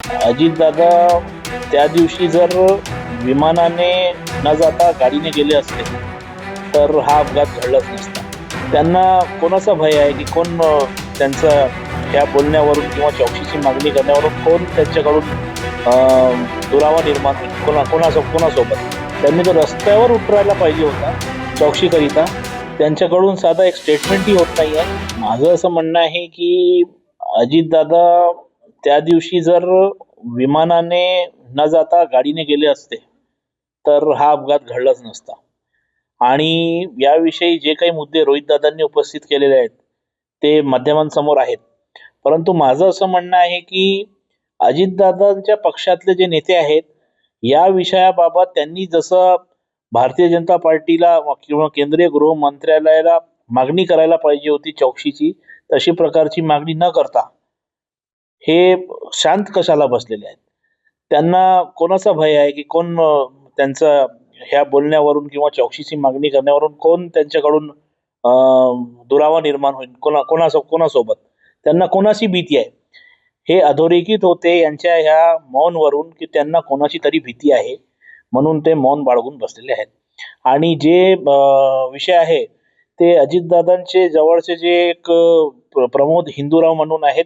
अजितदादा त्या दिवशी जर विमानाने न जाता गाडीने गेले असते तर हा अपघात घडलाच नसता. त्यांना कोणाचा भय आहे की कोण त्यांचा ह्या बोलण्यावरून किंवा चौकशीची मागणी करण्यावरून कोण त्यांच्याकडून दुरावा निर्माण होईल कोणासोबत. त्यांनी तो रस्त्यावर उतरायला पाहिजे होता चौकशीकरिता. त्यांच्याकडून साधा एक स्टेटमेंटही होत नाही आहे. माझं असं म्हणणं आहे की अजितदादा त्या दिवशी जर विमानाने न जाता गाडीने गेले असते तर हा अपघात घडलाच नसता. आणि याविषयी जे काही मुद्दे रोहितदादांनी उपस्थित केलेले आहेत ते माध्यमांसमोर आहेत. परंतु माझं असं म्हणणं आहे की अजितदादांच्या पक्षातले जे नेते आहेत या विषयाबाबत त्यांनी जसं भारतीय जनता पार्टीला किंवा केंद्रीय गृहमंत्रालयाला मागणी करायला पाहिजे होती चौकशीची, तशी प्रकारची मागणी न करता हे शांत कशाला बसलेले आहेत. त्यांना कोणाचा भय आहे की कोण त्यांचा ह्या बोलण्यावरून किंवा चौकशीची मागणी करण्यावरून कोण त्यांच्याकडून दुरावा निर्माण होईल कोणासोबत. त्यांना कोणाची भीती आहे हे अधोरेखित होते यांच्या ह्या मौनवरून की त्यांना कोणाची तरी भीती आहे म्हणून ते मौन बाळगून बसलेले आहेत. आणि जे विषय आहे ते अजितदादांचे जवळचे जे एक प्रमोद हिंदूराव म्हणून आहेत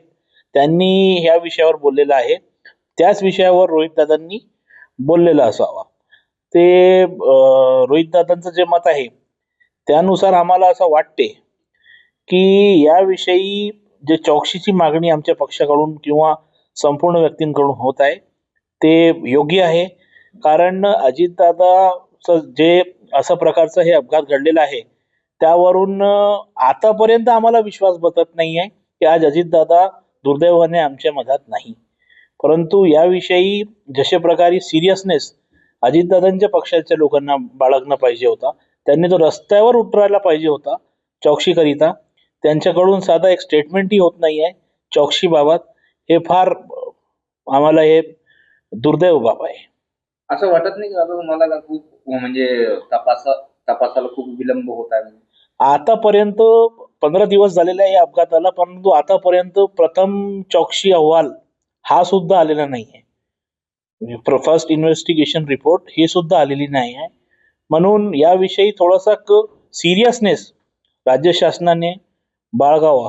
त्यांनी ह्या विषयावर बोललेलं आहे. त्याच विषयावर रोहितदादांनी बोललेलं असावा. ते रोहितदादांचं जे मत आहे त्यानुसार आम्हाला असं वाटते की याविषयी जे चौकशीची मागणी आमच्या पक्षाकडून किंवा संपूर्ण व्यक्तींकडून होत आहे ते योग्य आहे. कारण अजितदादा जे असं प्रकारचं हे अपघात घडलेला आहे त्यावरून आतापर्यंत आम्हाला विश्वास बसत नाही आहे की आज अजितदादा दुर्दैवाने आमच्या मधात नाही. परंतु याविषयी जशा प्रकारे सिरियसनेस अजितदादांच्या पक्षाच्या लोकांना बाळगणं पाहिजे होता. त्यांनी तो रस्त्यावर उतरायला पाहिजे होता चौकशीकरिता. त्यांच्याकडून साधा एक स्टेटमेंटही होत नाही आहे चौकशीबाबत. हे फार आम्हाला हे दुर्दैव बाब आहे. असं वाटत नाही का तुम्हाला का खूप म्हणजे तपासाला खूप विलंब होत आहे? आतापर्यंत 15 दिवस झालेले आहे या अपघाताला, परंतु आतापर्यंत प्रथम चौकशी अहवाल हा सुद्धा आलेला नाही आहे. फर्स्ट इन्व्हेस्टिगेशन रिपोर्ट हे सुद्धा आलेली नाही आहे. म्हणून याविषयी थोडासा सिरियसनेस राज्य शासनाने बाळगावा.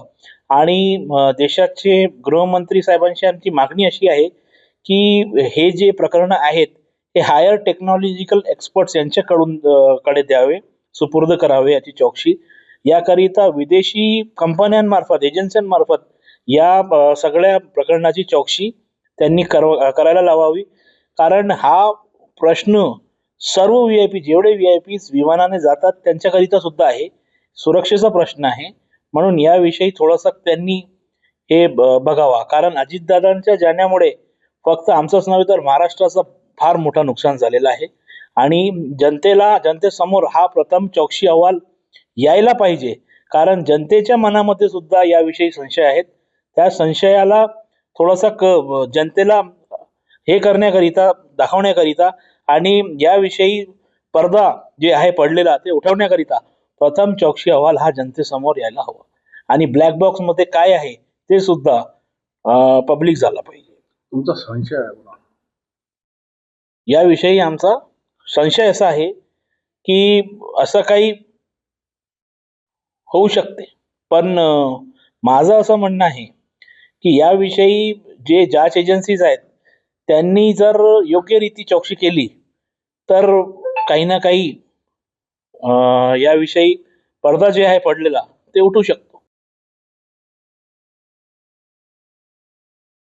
आणि देशाचे गृहमंत्री साहेबांची आमची मागणी अशी आहे की हे जे प्रकरण आहेत हे हायर टेक्नॉलॉजिकल एक्सपर्ट्स यांच्याकडून कडे द्यावे, सुपूर्द करावे याची चौकशी. याकरिता विदेशी कंपन्यांमार्फत एजन्सीमार्फत या सगळ्या प्रकरणाची चौकशी त्यांनी करायला लावावी. कारण हा प्रश्न सर्व VIP जेवढे VIP विमानाने जातात त्यांच्याकरिता सुद्धा आहे, सुरक्षेचा प्रश्न आहे. म्हणून याविषयी थोडासा त्यांनी हे बघावा. कारण अजितदादांच्या जाण्यामुळे फक्त आमचंच नव्हे तर महाराष्ट्राचं फार मोठं नुकसान झालेलं आहे. आणि जनतेसमोर हा प्रथम चौकशी अहवाल यायला पाहिजे. कारण जनतेच्या मनामध्ये सुद्धा याविषयी संशय आहेत. त्या संशयाला थोडासा जनतेला हे करण्याकरिता दाखवण्याकरिता आणि याविषयी पडदा जे आहे पडलेला ते उठवण्याकरिता प्रथम चौकशी अहवाल हा जनतेसमोर यायला हवा. आणि ब्लॅक बॉक्स मध्ये काय आहे ते सुद्धा पब्लिक झाला पाहिजे. तुमचा संशय आहे बघा. याविषयी आमचा संशय असा आहे की असं काही होऊ शकते. पण माझं असं म्हणणं आहे की याविषयी जे जांच एजन्सीज आहेत त्यांनी जर योग्य रीती चौकशी केली तर काही ना काही याविषयी पडदा जे आहे पडलेला ते उठू शकतो.